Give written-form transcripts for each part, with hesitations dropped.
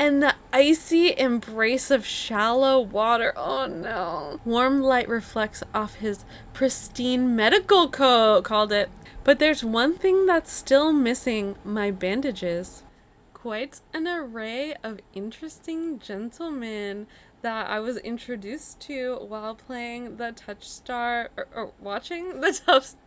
and the icy embrace of shallow water. Oh no. Warm light reflects off his pristine medical coat, called it. But there's one thing that's still missing, my bandages. Quite an array of interesting gentlemen that I was introduced to while playing the watching the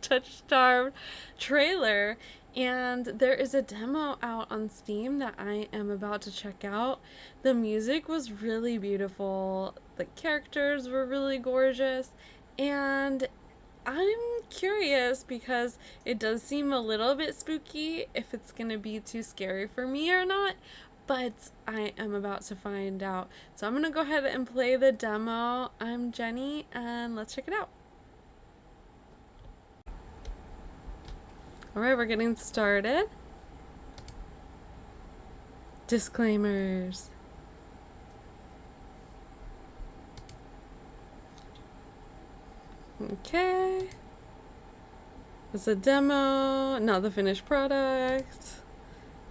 TOUCHSTARVED trailer. And there is a demo out on Steam that I am about to check out. The music was really beautiful, the characters were really gorgeous, and I'm curious because it does seem a little bit spooky if it's going to be too scary for me or not, but I am about to find out. So I'm going to go ahead and play the demo. I'm Jenny, and let's check it out. Alright, we're getting started. Disclaimers. Okay. It's a demo, not the finished product.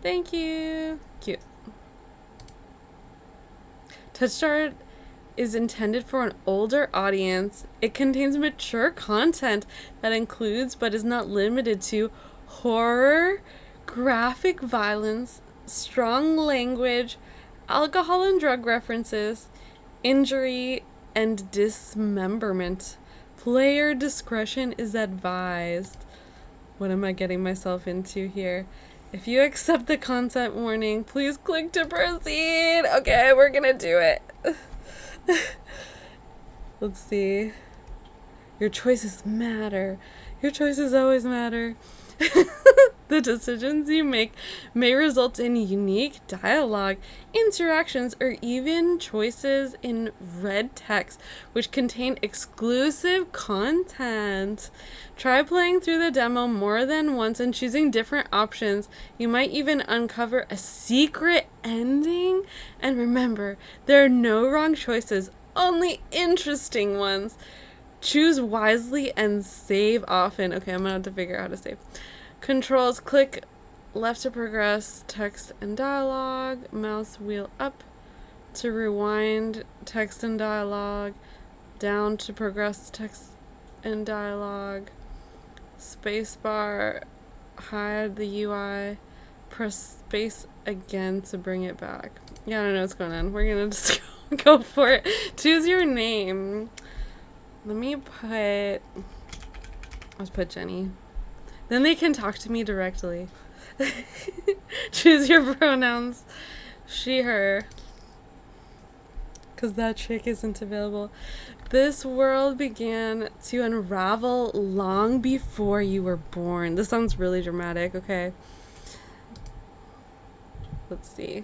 Thank you. Cute. TOUCHSTARVED is intended for an older audience. It contains mature content that includes, but is not limited to, horror, graphic violence, strong language, alcohol and drug references, injury, and dismemberment. Player discretion is advised. What am I getting myself into here? If you accept the content warning, please click to proceed. Okay, we're gonna do it. Let's see. Your choices matter. Your choices always matter. The decisions you make may result in unique dialogue, interactions, or even choices in red text, which contain exclusive content. Try playing through the demo more than once and choosing different options. You might even uncover a secret ending. And remember, there are no wrong choices, only interesting ones. Choose wisely and save often. Okay, I'm gonna have to figure out how to save. Controls: click left to progress text and dialogue, mouse wheel up to rewind text and dialogue, down to progress text and dialogue, spacebar, hide the UI, press space again to bring it back. Yeah, I don't know what's going on. We're gonna just go for it. Choose your name. Let me put, let's put Jenny. Then they can talk to me directly. Choose your pronouns. She, her. Because that chick isn't available. This world began to unravel long before you were born. This sounds really dramatic, okay? Let's see.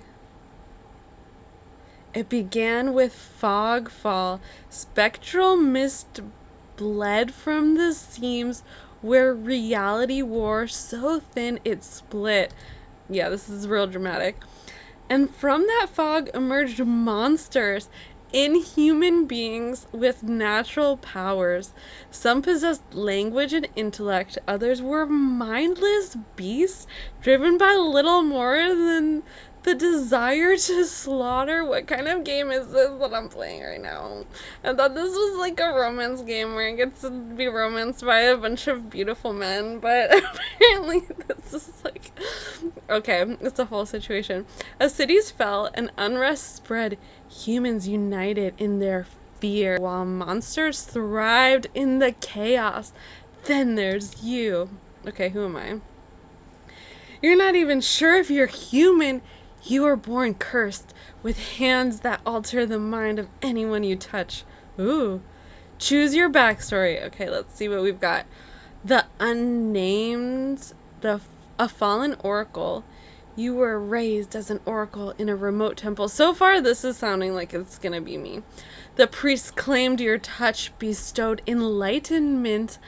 It began with fog fall. Spectral mist bled from the seams where reality wore so thin it split. Yeah, this is real dramatic. And from that fog emerged monsters, inhuman beings with natural powers. Some possessed language and intellect. Others were mindless beasts driven by little more than the desire to slaughter. What kind of game is this that I'm playing right now? I thought this was like a romance game where I get to be romanced by a bunch of beautiful men, but apparently this is like, okay, it's a whole situation. As cities fell and unrest spread, humans united in their fear while monsters thrived in the chaos. Then there's you. Okay, who am I? You're not even sure if you're human. You are born cursed, with hands that alter the mind of anyone you touch. Ooh. Choose your backstory. Okay, let's see what we've got. The unnamed, a fallen oracle. You were raised as an oracle in a remote temple. So far, this is sounding like it's gonna be me. The priest claimed your touch bestowed enlightenment,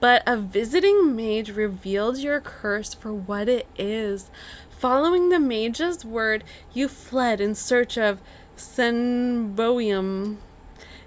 but a visiting mage revealed your curse for what it is. Following the mage's word, you fled in search of Senboium.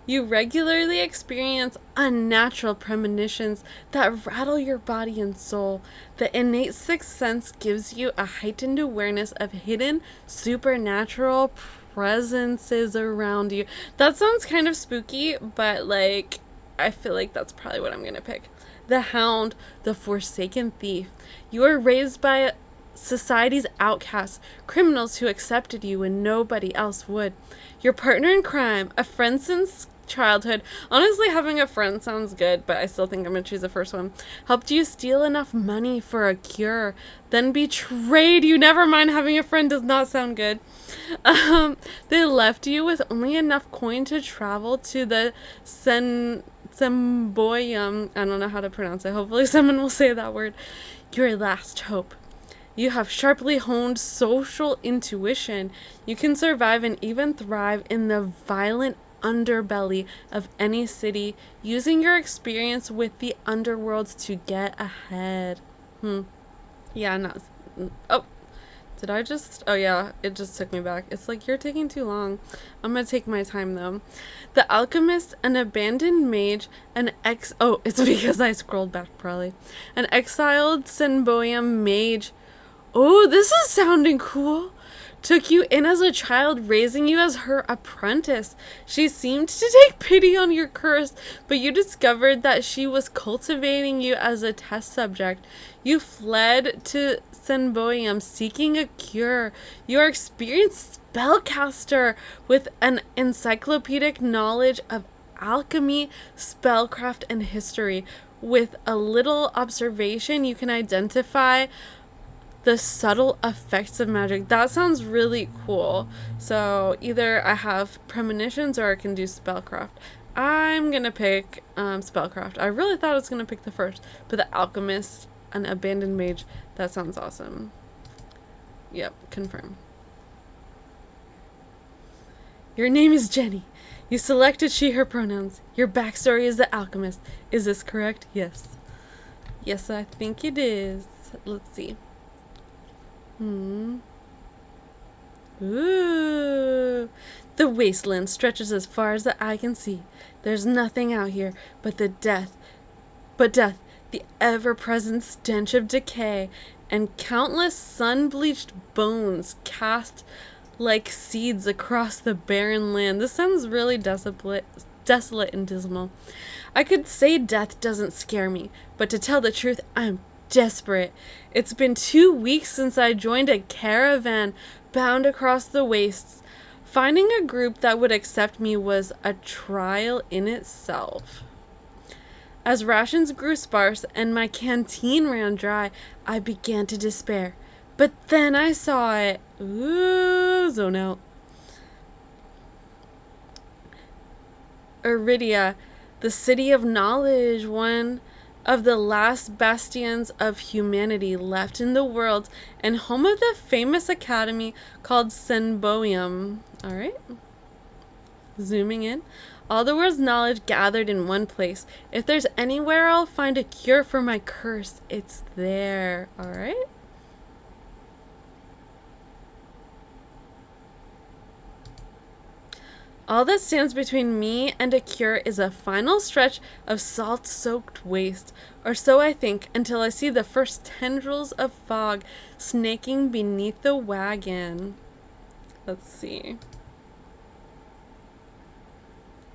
You regularly experience unnatural premonitions that rattle your body and soul. The innate sixth sense gives you a heightened awareness of hidden supernatural presences around you. That sounds kind of spooky, but like, I feel like that's probably what I'm gonna pick. The Hound, the Forsaken Thief. You are raised by society's outcasts, criminals who accepted you when nobody else would. Your partner in crime, a friend since childhood. Honestly, having a friend sounds good, but I still think I'm gonna choose the first one. Helped you steal enough money for a cure, then betrayed you. Never mind, having a friend does not sound good. They left you with only enough coin to travel to the Semboyum. I don't know how to pronounce it. Hopefully someone will say that word. Your last hope. You have sharply honed social intuition. You can survive and even thrive in the violent underbelly of any city, using your experience with the underworlds to get ahead. Yeah, not. Oh, did I just? Oh, yeah, it just took me back. It's like, you're taking too long. I'm gonna take my time, though. The Alchemist, an abandoned mage, Oh, it's because I scrolled back, probably. An exiled Semboyum mage. Oh, this is sounding cool. Took you in as a child, raising you as her apprentice. She seemed to take pity on your curse, but you discovered that she was cultivating you as a test subject. You fled to Semboyum seeking a cure. You are experienced spellcaster with an encyclopedic knowledge of alchemy, spellcraft, and history. With a little observation, you can identify the subtle effects of magic. That sounds really cool. So either I have premonitions or I can do spellcraft. I'm gonna pick spellcraft. I really thought I was gonna pick the first, but the Alchemist, an abandoned mage, that sounds awesome. Yep, confirm. Your name is Jenny. You selected she, her pronouns. Your backstory is the Alchemist. Is this correct? Yes. Yes, I think it is. Let's see. Ooh. The wasteland stretches as far as the eye can see. There's nothing out here but death, the ever-present stench of decay, and countless sun-bleached bones cast like seeds across the barren land. This sounds really desolate and dismal. I could say death doesn't scare me, but to tell the truth, I'm desperate. It's been 2 weeks since I joined a caravan bound across the wastes. Finding a group that would accept me was a trial in itself. As rations grew sparse and my canteen ran dry, I began to despair. But then I saw it. Ooh, zone out. Iridia, the city of knowledge, one of the last bastions of humanity left in the world, and home of the famous academy called Semboyum. Alright. Zooming in. All the world's knowledge gathered in one place. If there's anywhere I'll find a cure for my curse, it's there. Alright. All that stands between me and a cure is a final stretch of salt-soaked waste, or so I think, until I see the first tendrils of fog snaking beneath the wagon. Let's see.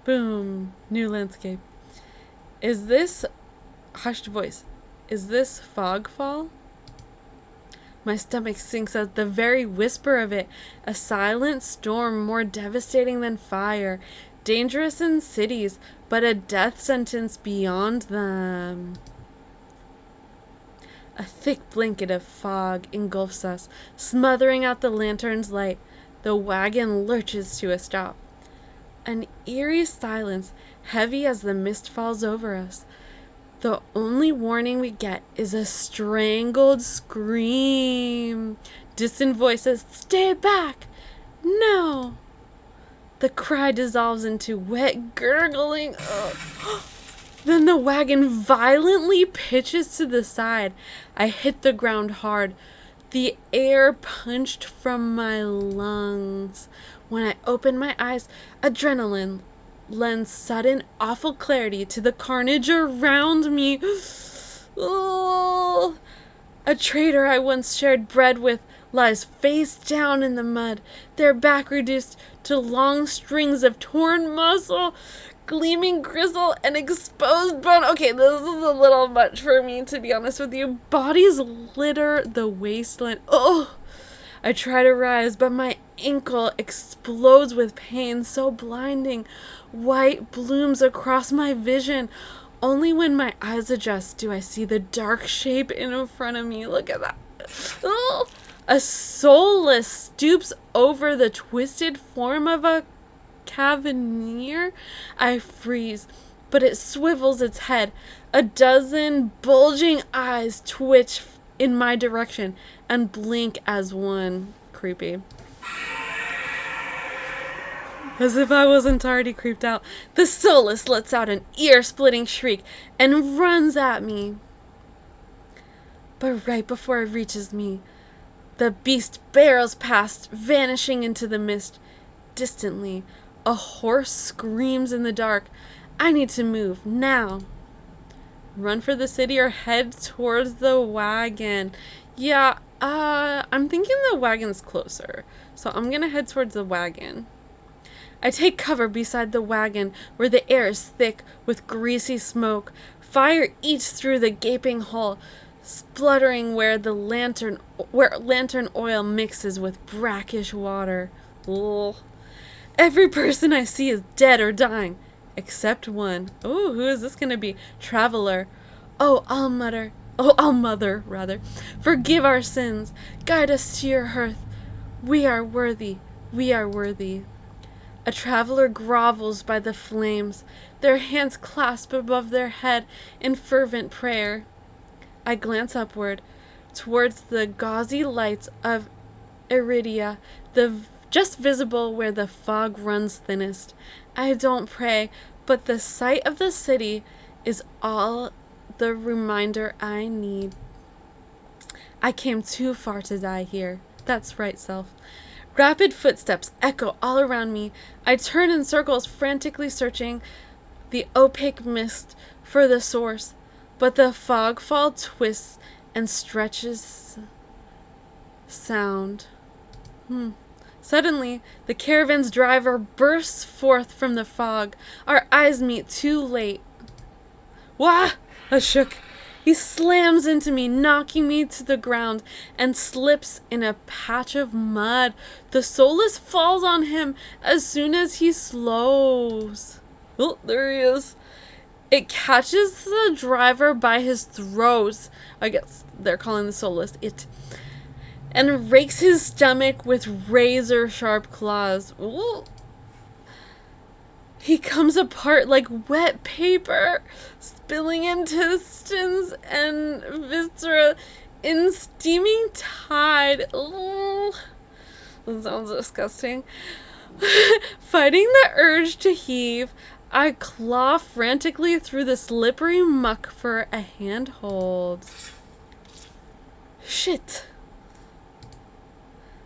Boom. New landscape. Is this... Hushed voice. Is this fogfall? My stomach sinks at the very whisper of it. A silent storm more devastating than fire. Dangerous in cities, but a death sentence beyond them. A thick blanket of fog engulfs us, smothering out the lantern's light. The wagon lurches to a stop. An eerie silence, heavy as the mist falls over us. The only warning we get is a strangled scream. Distant voices, "Stay back! No!" The cry dissolves into wet gurgling. Then the wagon violently pitches to the side. I hit the ground hard. The air punched from my lungs. When I open my eyes, adrenaline lends sudden, awful clarity to the carnage around me. Oh, a traitor I once shared bread with lies face down in the mud, their back reduced to long strings of torn muscle, gleaming gristle, and exposed bone. Okay, this is a little much for me, to be honest with you. Bodies litter the wasteland. Oh, I try to rise, but my ankle explodes with pain so blinding. White blooms across my vision. Only when my eyes adjust do I see the dark shape in front of me. Look at that. Oh, a soulless stoops over the twisted form of a cavalier. I freeze, but it swivels its head. A dozen bulging eyes twitch in my direction and blink as one. Creepy. As if I wasn't already creeped out, the soulless lets out an ear-splitting shriek and runs at me. But right before it reaches me, the beast barrels past, vanishing into the mist. Distantly, a horse screams in the dark. I need to move, now. Run for the city or head towards the wagon. Yeah, I'm thinking the wagon's closer, so I'm gonna head towards the wagon. I take cover beside the wagon, where the air is thick with greasy smoke. Fire eats through the gaping hole, spluttering where lantern oil mixes with brackish water. Ugh. Every person I see is dead or dying, except one. Oh, who is this gonna be? Traveler. Oh, All Mother, rather. Forgive our sins. Guide us to your hearth. We are worthy. We are worthy. A traveler grovels by the flames, their hands clasped above their head in fervent prayer. I glance upward, towards the gauzy lights of Iridia, just visible where the fog runs thinnest. I don't pray, but the sight of the city is all the reminder I need. I came too far to die here. That's right, self. Rapid footsteps echo all around me. I turn in circles, frantically searching the opaque mist for the source, but the fogfall twists and stretches sound. Suddenly, the caravan's driver bursts forth from the fog. Our eyes meet too late. Wah! I shook. He slams into me, knocking me to the ground, and slips in a patch of mud. The soulless falls on him as soon as he slows. Oh, there he is. It catches the driver by his throat. I guess they're calling the soulless it. And rakes his stomach with razor-sharp claws. Ooh. He comes apart like wet paper, spilling intestines and viscera in steaming tide. Ooh. That sounds disgusting. Fighting the urge to heave, I claw frantically through the slippery muck for a handhold. Shit.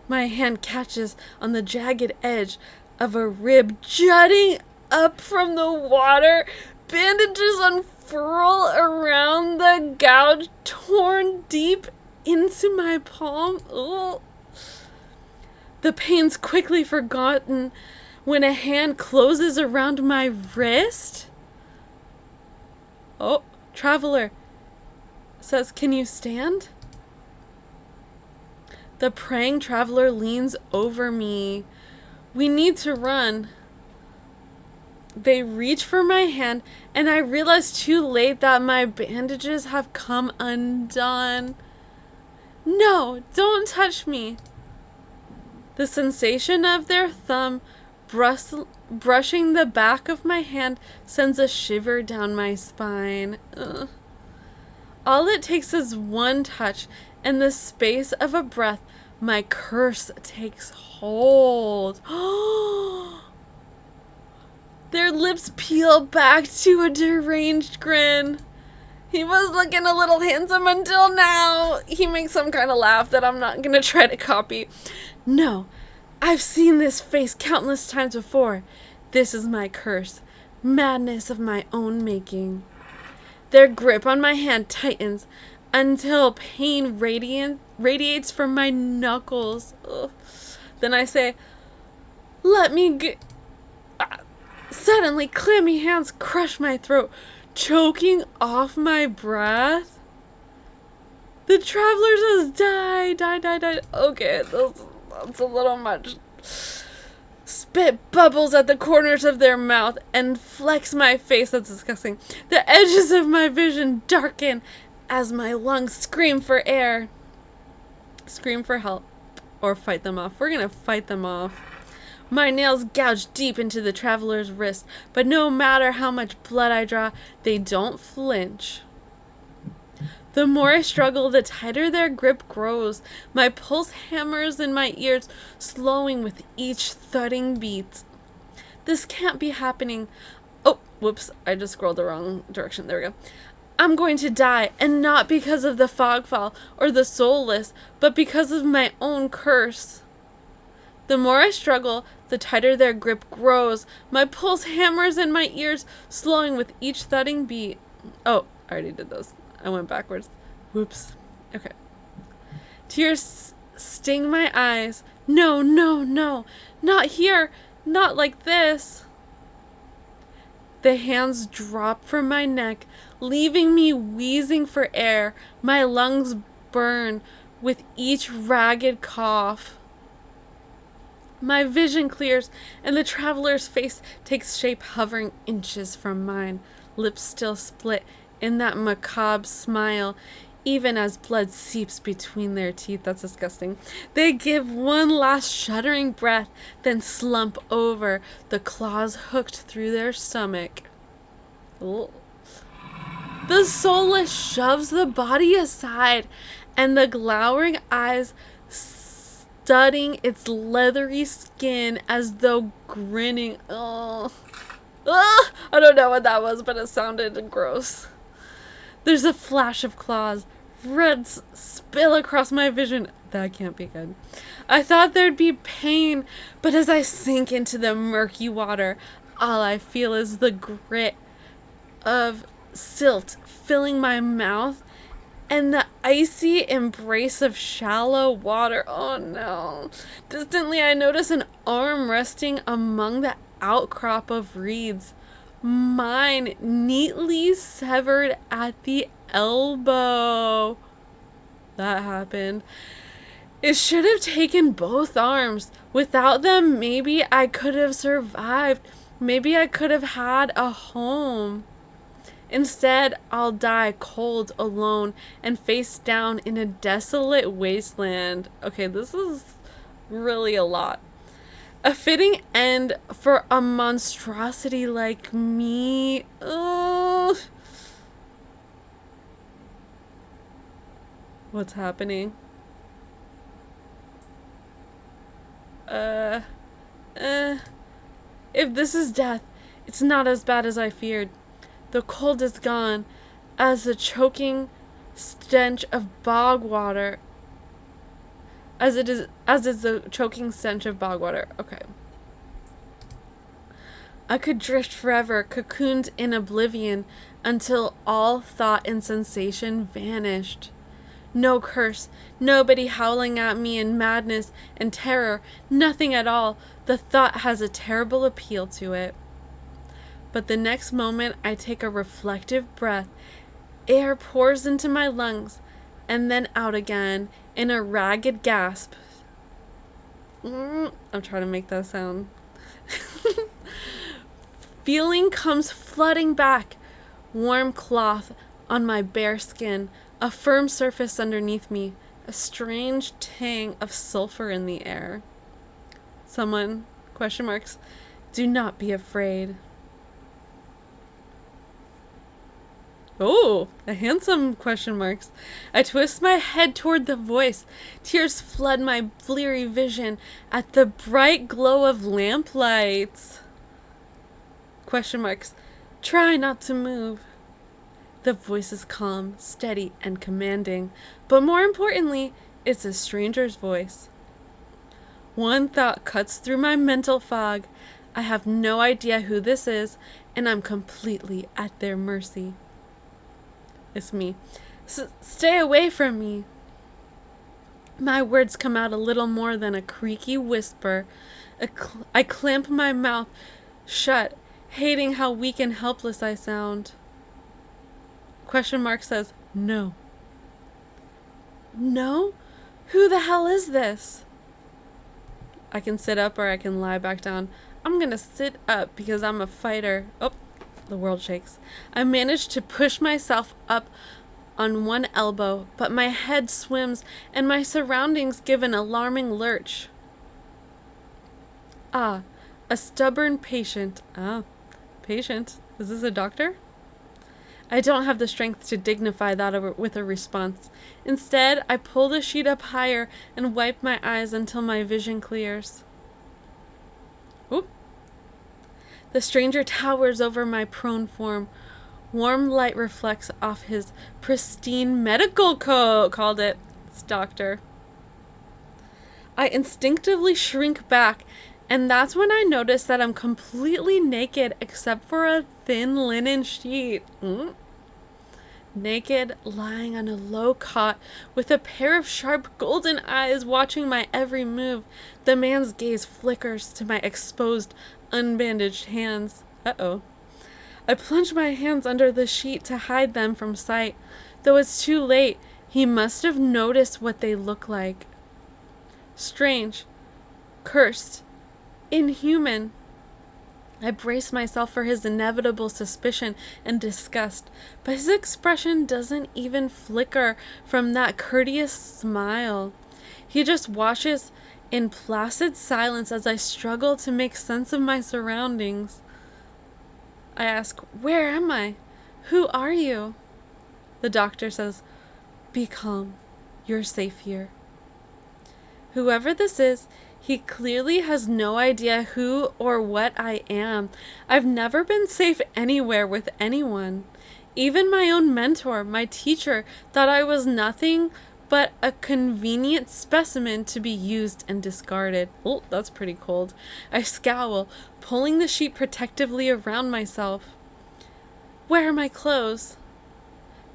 My hand catches on the jagged edge of a rib jutting up from the water. Bandages unfurl around the gouge, torn deep into my palm. Ugh. The pain's quickly forgotten when a hand closes around my wrist. Oh, traveler says, "Can you stand?" The praying traveler leans over me. We need to run. They reach for my hand, and I realize too late that my bandages have come undone. No, don't touch me. The sensation of their thumb brushing the back of my hand sends a shiver down my spine. Ugh. All it takes is one touch, and the space of a breath, my curse takes hold. Their lips peel back to a deranged grin. He was looking a little handsome until now. He makes some kind of laugh that I'm not gonna try to copy. No, I've seen this face countless times before. This is my curse. madness of my own making. Their grip on my hand tightens until pain radiates from my knuckles. Ugh. Then I say, let me go. Suddenly, clammy hands crush my throat, choking off my breath. The traveler says, die. Okay, that's a little much. Spit bubbles at the corners of their mouth and flecks my face. That's disgusting. The edges of my vision darken as my lungs scream for air. Scream for help or fight them off. We're gonna fight them off. My nails gouge deep into the traveler's wrist, but no matter how much blood I draw, they don't flinch. The more I struggle, the tighter their grip grows. My pulse hammers in my ears, slowing with each thudding beat. This can't be happening. Oh, whoops, I just scrolled the wrong direction. There we go. I'm going to die, and not because of the fogfall or the soulless, but because of my own curse. The more I struggle, the tighter their grip grows. My pulse hammers in my ears, slowing with each thudding beat. Oh, I already did those. I went backwards. Whoops. Okay. Tears sting my eyes. No. Not here. Not like this. The hands drop from my neck, leaving me wheezing for air. My lungs burn with each ragged cough. My vision clears, and the traveler's face takes shape, hovering inches from mine. Lips still split in that macabre smile, even as blood seeps between their teeth. That's disgusting. They give one last shuddering breath, then slump over, the claws hooked through their stomach. Ooh. The soulless shoves the body aside, and the glowering eyes studying its leathery skin as though grinning. Oh. I don't know what that was, but it sounded gross. There's a flash of claws. Reds spill across my vision. That can't be good. I thought there'd be pain, but as I sink into the murky water, all I feel is the grit of silt filling my mouth and the icy embrace of shallow water. Oh no. Distantly, I notice an arm resting among the outcrop of reeds. Mine neatly severed at the elbow. That happened. It should have taken both arms. Without them, maybe I could have survived. Maybe I could have had a home. Instead, I'll die cold, alone, and face down in a desolate wasteland. Okay, this is really a lot. A fitting end for a monstrosity like me. Ugh. What's happening? If this is death, it's not as bad as I feared. The cold is gone, as the choking stench of bog water. As is the choking stench of bog water. Okay. I could drift forever, cocooned in oblivion, until all thought and sensation vanished. No curse, nobody howling at me in madness and terror, nothing at all. The thought has a terrible appeal to it. But the next moment I take a reflective breath. Air pours into my lungs and then out again in a ragged gasp. I'm trying to make that sound. Feeling comes flooding back. Warm cloth on my bare skin, a firm surface underneath me, a strange tang of sulfur in the air. Someone, ? Do not be afraid. Oh, a handsome ? I twist my head toward the voice. Tears flood my bleary vision at the bright glow of lamplights. ? Try not to move. The voice is calm, steady, and commanding, but more importantly, it's a stranger's voice. One thought cuts through my mental fog. I have no idea who this is, and I'm completely at their mercy. It's me. Stay away from me. My words come out a little more than a creaky whisper. I clamp my mouth shut, hating how weak and helpless I sound. Question mark says, no. No? Who the hell is this? I can sit up or I can lie back down. I'm gonna sit up because I'm a fighter. Oh, the world shakes. I manage to push myself up on one elbow, but my head swims and my surroundings give an alarming lurch. Ah, a stubborn patient. Ah, patient. Is this a doctor? I don't have the strength to dignify that with a response. Instead, I pull the sheet up higher and wipe my eyes until my vision clears. Oop. The stranger towers over my prone form. Warm light reflects off his pristine medical coat. Called it. It's doctor. I instinctively shrink back, and that's when I notice that I'm completely naked except for a thin linen sheet. Naked, lying on a low cot with a pair of sharp golden eyes watching my every move. The man's gaze flickers to my exposed, unbandaged hands. Uh-oh. I plunge my hands under the sheet to hide them from sight. Though it's too late, he must have noticed what they look like. Strange. Cursed. Inhuman. I brace myself for his inevitable suspicion and disgust, but his expression doesn't even flicker from that courteous smile. He just watches in placid silence as I struggle to make sense of my surroundings. I ask, where am I? Who are you? The doctor says, be calm. You're safe here. Whoever this is, he clearly has no idea who or what I am. I've never been safe anywhere with anyone. Even my own mentor, my teacher, thought I was nothing but a convenient specimen to be used and discarded. Oh, that's pretty cold. I scowl, pulling the sheet protectively around myself. Where are my clothes?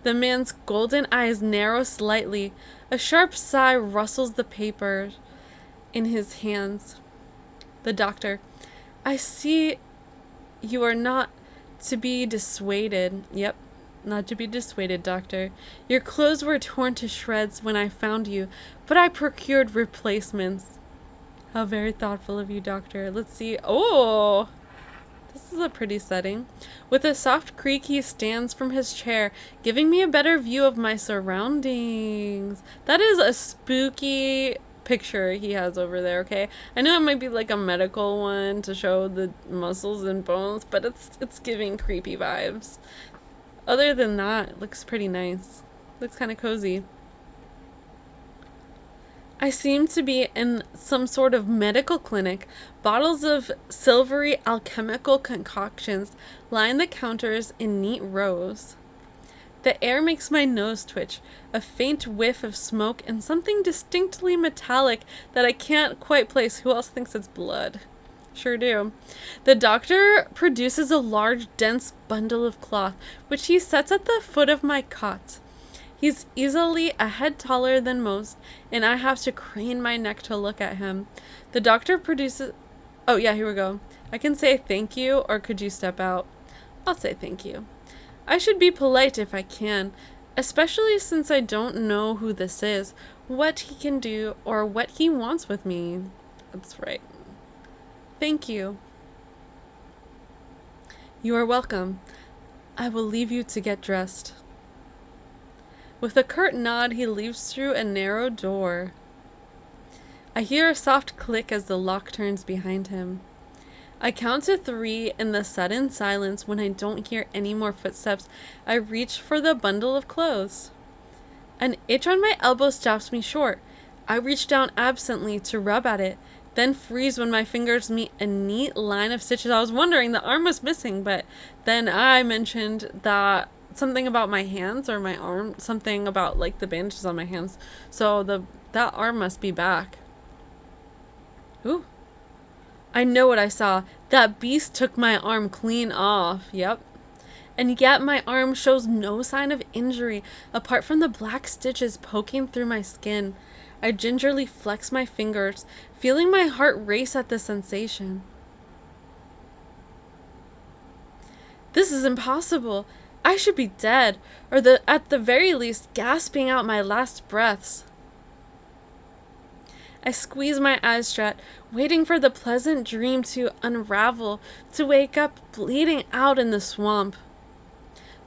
The man's golden eyes narrow slightly. A sharp sigh rustles the paper in his hands. The doctor, I see you are not to be dissuaded. Yep, not to be dissuaded, doctor. Your clothes were torn to shreds when I found you, but I procured replacements. How very thoughtful of you, doctor. Let's see. Oh, this is a pretty setting. With a soft creak, he stands from his chair, giving me a better view of my surroundings. That is a spooky picture he has over there, okay? I know it might be like a medical one to show the muscles and bones, but it's giving creepy vibes. Other than that, it looks pretty nice. Looks kind of cozy. I seem to be in some sort of medical clinic. Bottles of silvery alchemical concoctions line the counters in neat rows. The air makes my nose twitch, a faint whiff of smoke and something distinctly metallic that I can't quite place. Who else thinks it's blood? Sure do. The doctor produces a large, dense bundle of cloth, which he sets at the foot of my cot. He's easily a head taller than most, and I have to crane my neck to look at him. The doctor produces... Oh, yeah, here we go. I can say thank you, or could you step out? I'll say thank you. I should be polite if I can, especially since I don't know who this is, what he can do, or what he wants with me. That's right. Thank you. You are welcome. I will leave you to get dressed. With a curt nod, he leaves through a narrow door. I hear a soft click as the lock turns behind him. I count to 3 in the sudden silence. When I don't hear any more footsteps, I reach for the bundle of clothes. An itch on my elbow stops me short. I reach down absently to rub at it, then freeze when my fingers meet a neat line of stitches. I was wondering, the arm was missing, but then I mentioned that something about my hands or my arm, something about like the bandages on my hands. So that arm must be back. Ooh. I know what I saw. That beast took my arm clean off. Yep. And yet my arm shows no sign of injury apart from the black stitches poking through my skin. I gingerly flex my fingers, feeling my heart race at the sensation. This is impossible. I should be dead, or at the very least gasping out my last breaths. I squeeze my eyes shut, waiting for the pleasant dream to unravel, to wake up bleeding out in the swamp.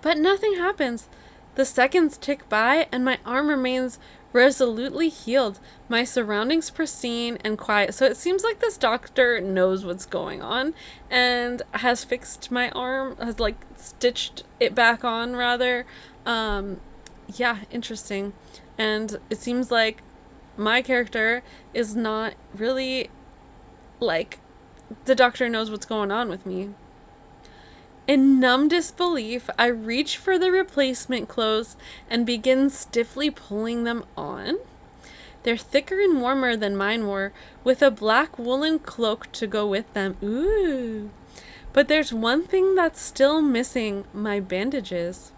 But nothing happens. The seconds tick by, and my arm remains resolutely healed, my surroundings pristine and quiet. So it seems like this doctor knows what's going on and has fixed my arm, has like stitched it back on rather. Yeah, interesting. And it seems like my character is not really like the doctor knows what's going on with me. In numb disbelief, I reach for the replacement clothes and begin stiffly pulling them on. They're thicker and warmer than mine were, with a black woolen cloak to go with them. Ooh. But there's one thing that's still missing, my bandages.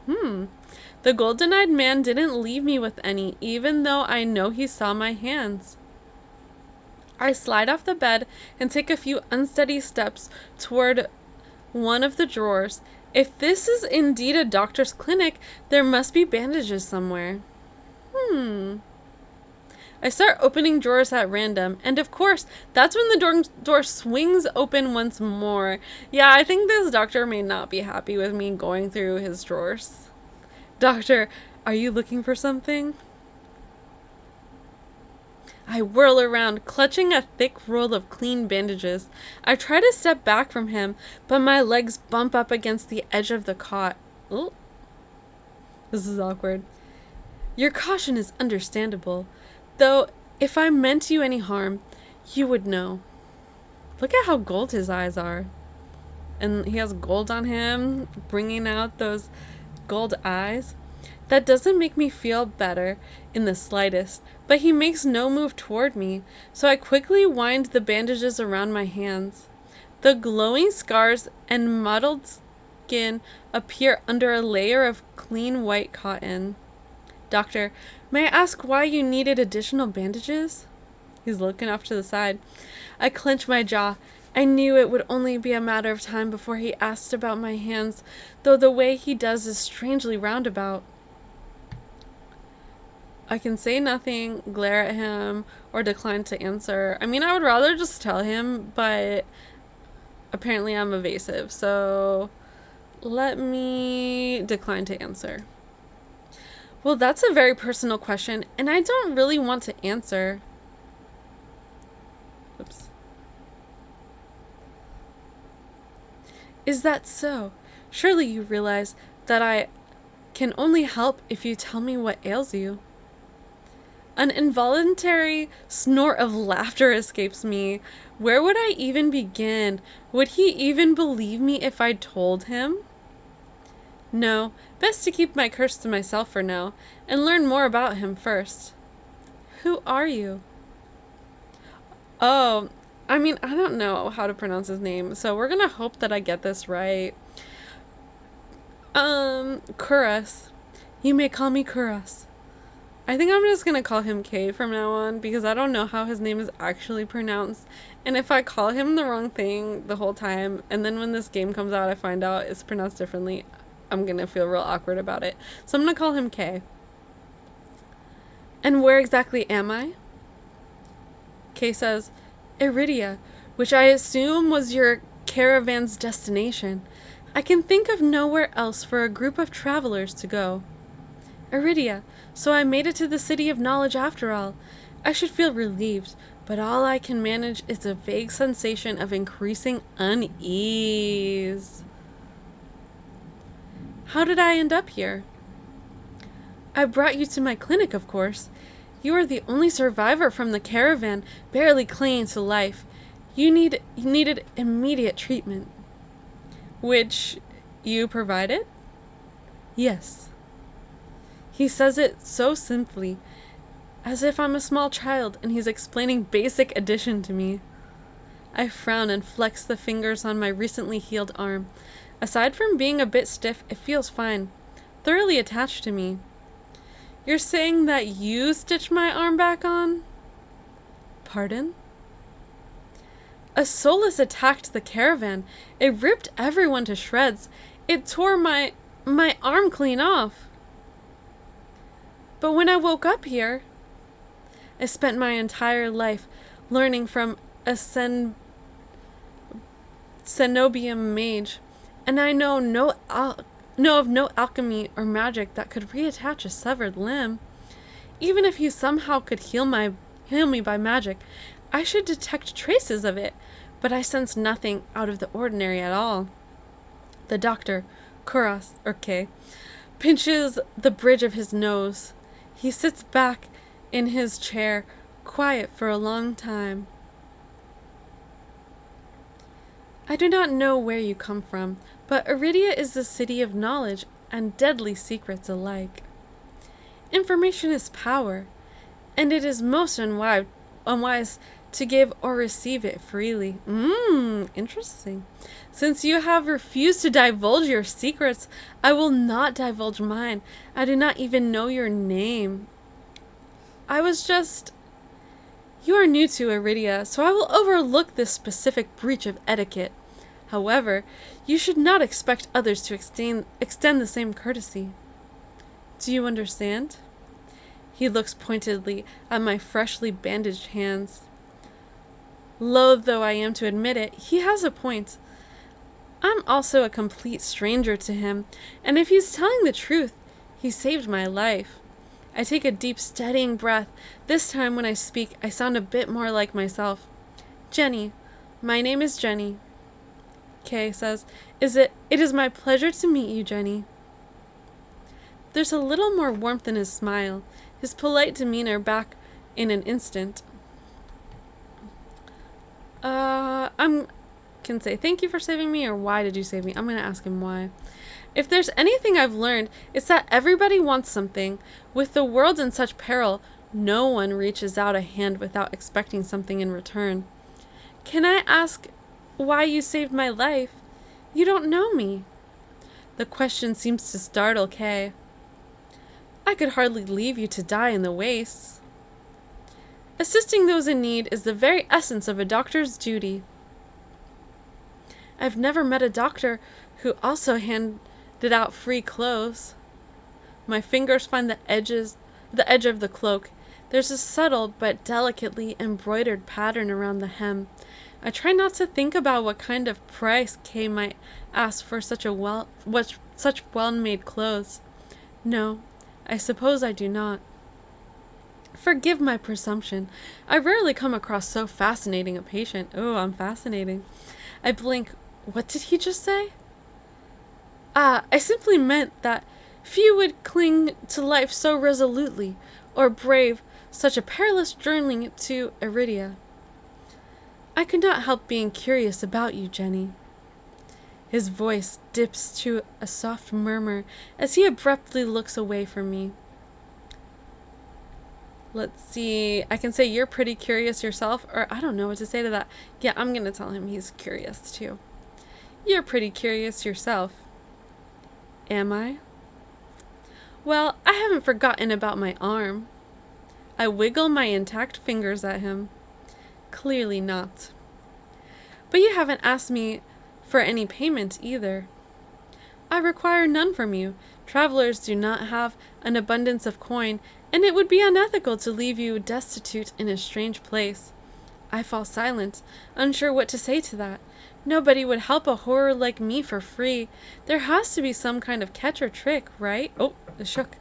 The golden-eyed man didn't leave me with any, even though I know he saw my hands. I slide off the bed and take a few unsteady steps toward one of the drawers. If this is indeed a doctor's clinic, there must be bandages somewhere. I start opening drawers at random, and of course, that's when the door swings open once more. Yeah, I think this doctor may not be happy with me going through his drawers. Doctor, are you looking for something? I whirl around, clutching a thick roll of clean bandages. I try to step back from him, but my legs bump up against the edge of the cot. Ooh. This is awkward. Your caution is understandable, though if I meant you any harm, you would know. Look at how gold his eyes are. And he has gold on him, bringing out those gold eyes. That doesn't make me feel better in the slightest, but he makes no move toward me, so I quickly wind the bandages around my hands. The glowing scars and mottled skin appear under a layer of clean white cotton. Doctor, may I ask why you needed additional bandages? He's looking off to the side. I clench my jaw. I knew it would only be a matter of time before he asked about my hands, though the way he does is strangely roundabout. I can say nothing, glare at him, or decline to answer. I mean, I would rather just tell him, but apparently I'm evasive, so let me decline to answer. Well, that's a very personal question, and I don't really want to answer. Oops. Is that so? Surely you realize that I can only help if you tell me what ails you. An involuntary snort of laughter escapes me. Where would I even begin? Would he even believe me if I told him? No, best to keep my curse to myself for now, and learn more about him first. Who are you? Oh, I mean, I don't know how to pronounce his name, so we're gonna hope that I get this right. Kuras. You may call me Kuras. I think I'm just gonna call him K from now on, because I don't know how his name is actually pronounced, and if I call him the wrong thing the whole time, and then when this game comes out I find out it's pronounced differently, I'm gonna feel real awkward about it. So I'm gonna call him K. And where exactly am I? K says, Iridia, which I assume was your caravan's destination. I can think of nowhere else for a group of travelers to go. Iridia, so I made it to the City of Knowledge after all. I should feel relieved, but all I can manage is a vague sensation of increasing unease. How did I end up here? I brought you to my clinic, of course. You are the only survivor from the caravan, barely clinging to life. You needed immediate treatment. Which you provided? Yes. He says it so simply, as if I'm a small child and he's explaining basic addition to me. I frown and flex the fingers on my recently healed arm. Aside from being a bit stiff, it feels fine. Thoroughly attached to me. You're saying that you stitched my arm back on? Pardon? A Solus attacked the caravan. It ripped everyone to shreds. It tore my arm clean off. But when I woke up here, I spent my entire life learning from a Cenobium mage, and I know of no alchemy or magic that could reattach a severed limb. Even if you somehow could heal me by magic, I should detect traces of it, but I sense nothing out of the ordinary at all. The doctor, K, pinches the bridge of his nose. He sits back in his chair, quiet for a long time. I do not know where you come from, but Iridia is the city of knowledge and deadly secrets alike. Information is power, and it is most unwise to give or receive it freely. Interesting. Since you have refused to divulge your secrets, I will not divulge mine. I do not even know your name. You are new to Iridia, so I will overlook this specific breach of etiquette. However, you should not expect others to extend the same courtesy. Do you understand? He looks pointedly at my freshly bandaged hands. Loath though I am to admit it, he has a point. I'm also a complete stranger to him, and if he's telling the truth, he saved my life. I take a deep, steadying breath. This time when I speak, I sound a bit more like myself. Jenny. My name is Jenny. Kay says, It is my pleasure to meet you, Jenny. There's a little more warmth in his smile, his polite demeanor back in an instant. I can say thank you for saving me, or why did you save me? I'm going to ask him why. If there's anything I've learned, it's that everybody wants something. With the world in such peril, no one reaches out a hand without expecting something in return. Can I ask why you saved my life? You don't know me. The question seems to startle Kay. I could hardly leave you to die in the wastes. Assisting those in need is the very essence of a doctor's duty. I've never met a doctor who also handed out free clothes. My fingers find the edge of the cloak. There's a subtle but delicately embroidered pattern around the hem. I try not to think about what kind of price Kay might ask for such well-made clothes. No, I suppose I do not. Forgive my presumption. I rarely come across so fascinating a patient. Oh, I'm fascinating. I blink. What did he just say? I simply meant that few would cling to life so resolutely, or brave such a perilous journey to Iridia. I could not help being curious about you, Jenny. His voice dips to a soft murmur as he abruptly looks away from me. Let's see, I can say you're pretty curious yourself, or I don't know what to say to that. Yeah, I'm going to tell him he's curious too. You're pretty curious yourself. Am I? Well, I haven't forgotten about my arm. I wiggle my intact fingers at him. Clearly not. But you haven't asked me for any payment either. I require none from you. Travelers do not have an abundance of coin, and it would be unethical to leave you destitute in a strange place. I fall silent, unsure what to say to that. Nobody would help a horror like me for free. There has to be some kind of catch or trick, right? Oh, it shook.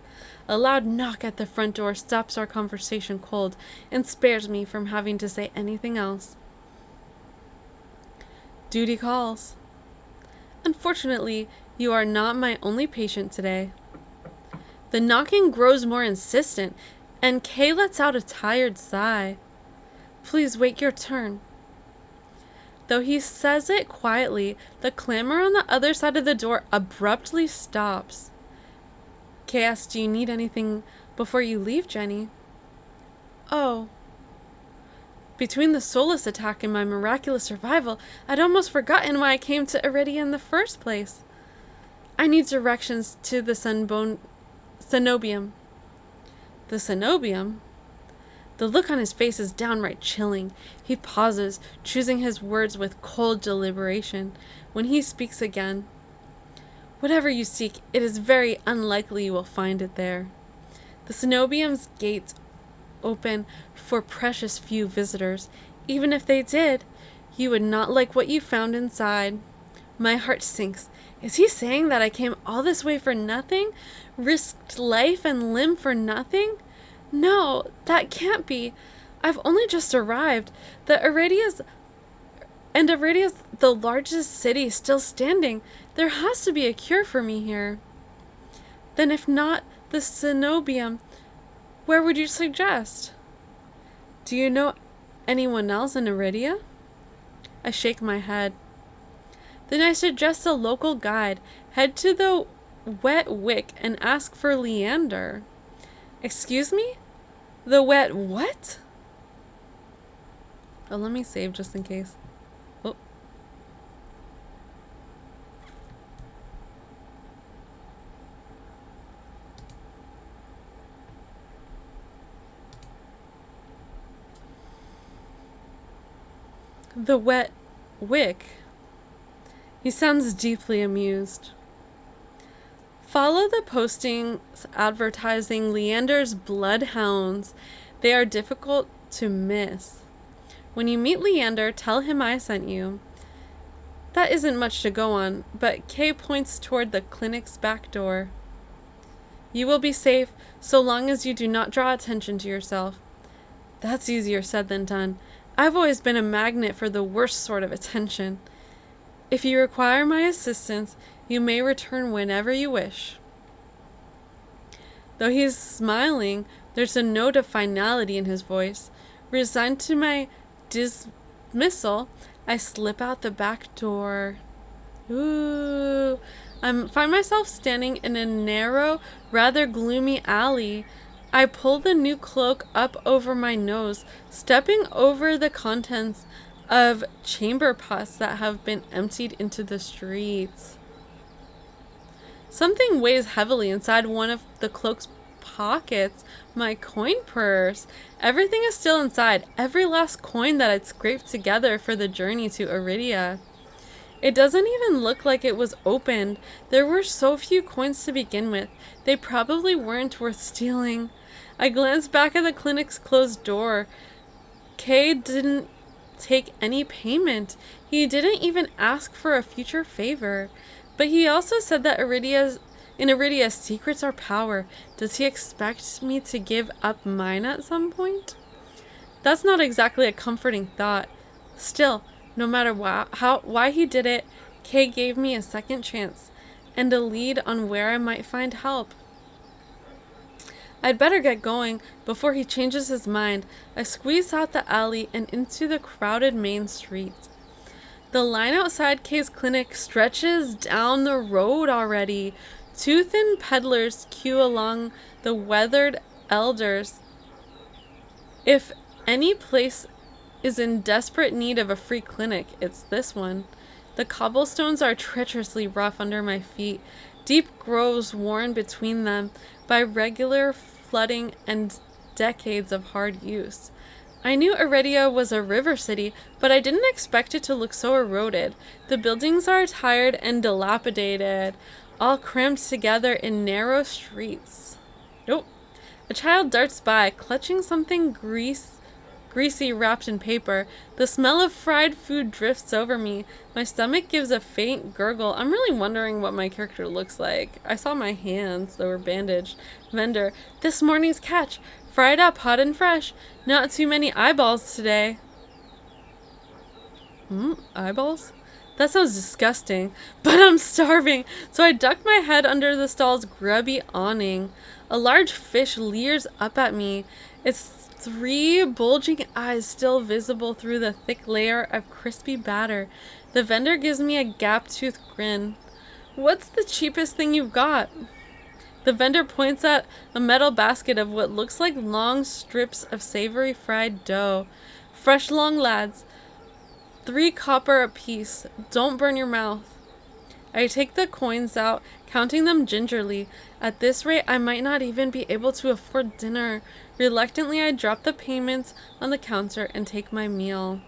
A loud knock at the front door stops our conversation cold and spares me from having to say anything else. Duty calls. Unfortunately, you are not my only patient today. The knocking grows more insistent, and Kay lets out a tired sigh. Please wait your turn. Though he says it quietly, the clamor on the other side of the door abruptly stops. Kay asks, do you need anything before you leave, Jenny? Oh. Between the soulless attack and my miraculous survival, I'd almost forgotten why I came to Iridia in the first place. I need directions to the cenobium. The cenobium? The look on his face is downright chilling. He pauses, choosing his words with cold deliberation. When he speaks again, whatever you seek, it is very unlikely you will find it there. The cenobium's gates open for precious few visitors. Even if they did, you would not like what you found inside. My heart sinks. Is he saying that I came all this way for nothing? Risked life and limb for nothing? No, that can't be. I've only just arrived. Iradia's the largest city still standing. There has to be a cure for me here. Then if not the cenobium, where would you suggest? Do you know anyone else in Iridia? I shake my head. Then I suggest a local guide. Head to the Wet Wick and ask for Leander. Excuse me? The wet what? Oh, let me save just in case. Oh. The Wet Wick. He sounds deeply amused. Follow the postings advertising Leander's bloodhounds. They are difficult to miss. When you meet Leander, tell him I sent you. That isn't much to go on, but Kay points toward the clinic's back door. You will be safe so long as you do not draw attention to yourself. That's easier said than done. I've always been a magnet for the worst sort of attention. If you require my assistance, you may return whenever you wish. Though he is smiling, there's a note of finality in his voice. Resigned to my dismissal, I slip out the back door. Ooh. I find myself standing in a narrow, rather gloomy alley. I pull the new cloak up over my nose, stepping over the contents of chamber pots that have been emptied into the streets. Something weighs heavily inside one of the cloak's pockets, my coin purse. Everything is still inside, every last coin that I'd scraped together for the journey to Iridia. It doesn't even look like it was opened. There were so few coins to begin with. They probably weren't worth stealing. I glanced back at the clinic's closed door. Kay didn't take any payment. He didn't even ask for a future favor. But he also said that in Iridia, secrets are power. Does he expect me to give up mine at some point? That's not exactly a comforting thought. Still, no matter why he did it, Kay gave me a second chance and a lead on where I might find help. I'd better get going before he changes his mind. I squeeze out the alley and into the crowded main street. The line outside Kay's clinic stretches down the road already. Two thin peddlers queue along the weathered elders. If any place is in desperate need of a free clinic, it's this one. The cobblestones are treacherously rough under my feet, deep grooves worn between them by regular flooding and decades of hard use. I knew Iridia was a river city, but I didn't expect it to look so eroded. The buildings are tired and dilapidated, all crammed together in narrow streets. Oh, a child darts by, clutching something greasy wrapped in paper. The smell of fried food drifts over me. My stomach gives a faint gurgle. I'm really wondering what my character looks like. I saw my hands that were bandaged. Vendor, this morning's catch. Fried up, hot and fresh. Not too many eyeballs today. Eyeballs? That sounds disgusting. But I'm starving, so I duck my head under the stall's grubby awning. A large fish leers up at me. Its 3 bulging eyes still visible through the thick layer of crispy batter. The vendor gives me a gap-toothed grin. What's the cheapest thing you've got? The vendor points at a metal basket of what looks like long strips of savory fried dough. Fresh long lads, 3 copper apiece. Don't burn your mouth. I take the coins out, counting them gingerly. At this rate, I might not even be able to afford dinner. Reluctantly, I drop the payments on the counter and take my meal.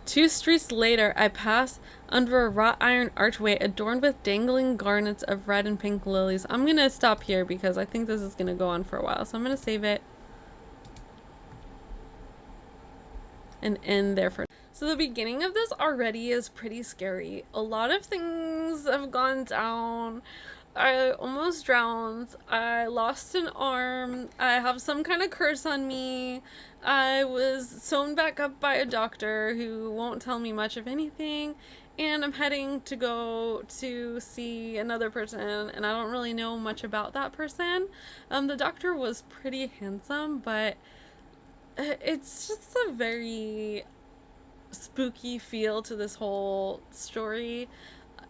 2 streets later, I pass under a wrought iron archway adorned with dangling garnets of red and pink lilies. I'm gonna stop here because I think this is gonna go on for a while, so I'm gonna save it and end there for now. So the beginning of this already is pretty scary. A lot of things have gone down. I almost drowned. I lost an arm. I have some kind of curse on me. I was sewn back up by a doctor who won't tell me much of anything. And I'm heading to go to see another person, and I don't really know much about that person. The doctor was pretty handsome, but it's just a very spooky feel to this whole story.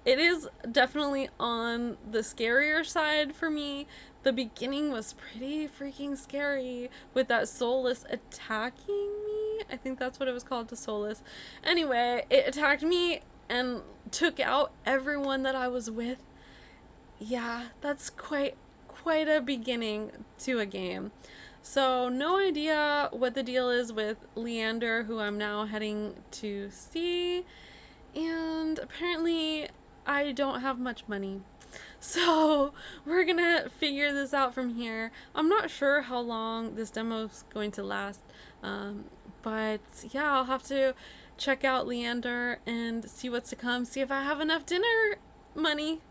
It is definitely on the scarier side for me. The beginning was pretty freaking scary with that soulless attacking me. I think that's what it was called, the soulless. Anyway, it attacked me and took out everyone that I was with. Yeah, that's quite a beginning to a game. So no idea what the deal is with Leander, who I'm now heading to see. And apparently I don't have much money. So we're gonna figure this out from here. I'm not sure how long this demo is going to last. But yeah, I'll have to check out Leander and see what's to come. See if I have enough dinner money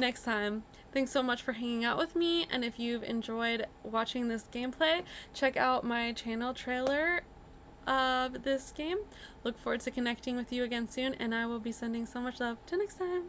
next time. Thanks so much for hanging out with me, and if you've enjoyed watching this gameplay, check out my channel trailer of this game. Look forward to connecting with you again soon, and I will be sending so much love. Till next time.